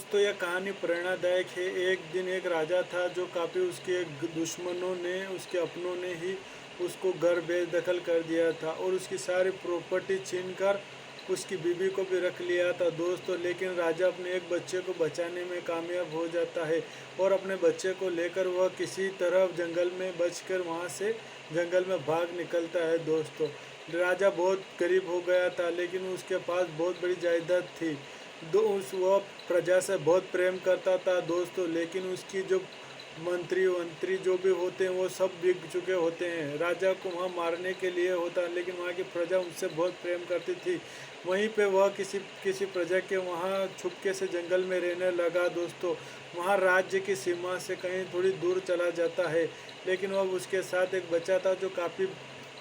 दोस्तों यह कहानी प्रेरणादायक है। एक दिन एक राजा था जो काफ़ी उसके दुश्मनों ने, उसके अपनों ने ही उसको घर बेदखल कर दिया था और उसकी सारी प्रॉपर्टी छीन कर उसकी बीवी को भी रख लिया था दोस्तों। लेकिन राजा अपने एक बच्चे को बचाने में कामयाब हो जाता है और अपने बच्चे को लेकर वह किसी तरह जंगल में बचकर वहाँ से जंगल में भाग निकलता है दोस्तों। राजा बहुत गरीब हो गया था लेकिन उसके पास बहुत बड़ी जायदाद थी। वह प्रजा से बहुत प्रेम करता था दोस्तों, लेकिन उसकी जो मंत्री वंत्री जो भी होते हैं वो सब बिक चुके होते हैं। राजा को वहाँ मारने के लिए होता है लेकिन वहाँ की प्रजा उनसे बहुत प्रेम करती थी। वहीं पे वह किसी किसी प्रजा के वहाँ छुपके से जंगल में रहने लगा दोस्तों। वहाँ राज्य की सीमा से कहीं थोड़ी दूर चला जाता है, लेकिन वह उसके साथ एक बच्चा था जो काफ़ी,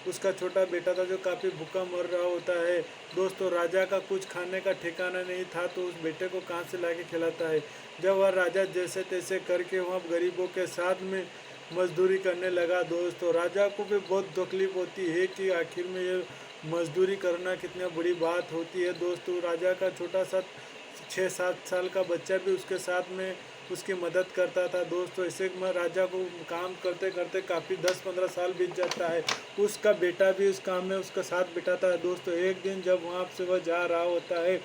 उसका छोटा बेटा था जो काफ़ी भूखा मर रहा होता है दोस्तों। राजा का कुछ खाने का ठिकाना नहीं था तो उस बेटे को कहाँ से लाके खिलाता है। जब वह राजा जैसे तैसे करके वहाँ गरीबों के साथ में मजदूरी करने लगा दोस्तों, राजा को भी बहुत तकलीफ होती है कि आखिर में ये मजदूरी करना कितनी बड़ी बात होती है दोस्तों। राजा का छोटा सा 6-7 साल का बच्चा भी उसके साथ में उसकी मदद करता था दोस्तों। इसे में राजा को काम करते करते काफ़ी 10-15 साल बीत जाता है। उसका बेटा भी उस काम में उसका साथ बिताता है दोस्तों। एक दिन जब वहाँ से वह जा रहा होता है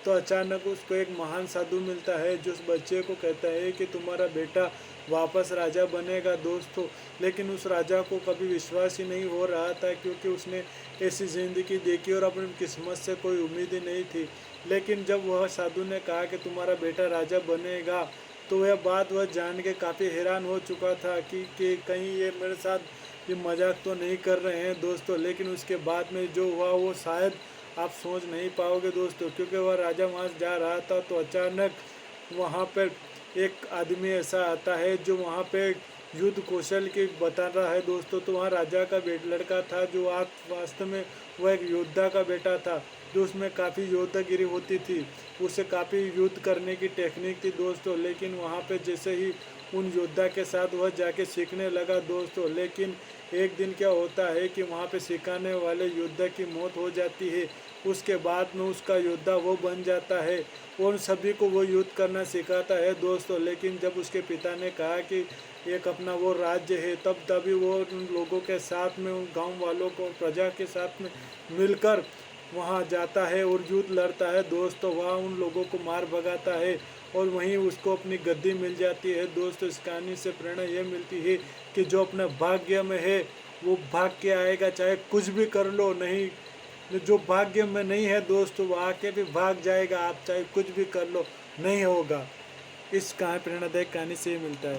तो अचानक उसको एक महान साधु मिलता है जो उस बच्चे को कहता है कि तुम्हारा बेटा वापस राजा बनेगा दोस्तों। लेकिन उस राजा को कभी विश्वास ही नहीं हो रहा था क्योंकि उसने ऐसी ज़िंदगी देखी और अपनी किस्मत से कोई उम्मीद ही नहीं थी। लेकिन जब वह साधु ने कहा कि तुम्हारा बेटा राजा बनेगा तो वह बात वह जान के काफ़ी हैरान हो चुका था कि कहीं ये मेरे साथ ये मजाक तो नहीं कर रहे हैं दोस्तों। लेकिन उसके बाद में जो हुआ वो शायद आप सोच नहीं पाओगे दोस्तों, क्योंकि वह राजा वहाँ से जा रहा था तो अचानक वहाँ पर एक आदमी ऐसा आता है जो वहाँ पे युद्ध कौशल की बता रहा है दोस्तों। तो वहाँ राजा का लड़का था जो वास्तव में वह एक योद्धा का बेटा था जो उसमें काफ़ी योद्धागिरी होती थी, उसे काफ़ी युद्ध करने की टेक्निक थी दोस्तों। लेकिन वहाँ पे जैसे ही उन योद्धा के साथ वह जाके सीखने लगा दोस्तों, लेकिन एक दिन क्या होता है कि वहाँ पे सिखाने वाले योद्धा की मौत हो जाती है। उसके बाद में उसका योद्धा वो बन जाता है और सभी को वो युद्ध करना सिखाता है दोस्तों। लेकिन जब उसके पिता ने कहा कि एक अपना वो राज्य है, तभी वो उन लोगों के साथ में, उन गांव वालों को, प्रजा के साथ में मिलकर वहाँ जाता है और युद्ध लड़ता है दोस्तों। वहाँ उन लोगों को मार भगाता है और वहीं उसको अपनी गद्दी मिल जाती है दोस्तों। इस कहानी से प्रेरणा ये मिलती है कि जो अपने भाग्य में है वो भाग के आएगा, चाहे कुछ भी कर लो। नहीं, जो भाग्य में नहीं है दोस्तों वो आके भी भाग जाएगा, आप चाहे कुछ भी कर लो नहीं होगा। इस कहानी, प्रेरणादायक कहानी से ये मिलता है।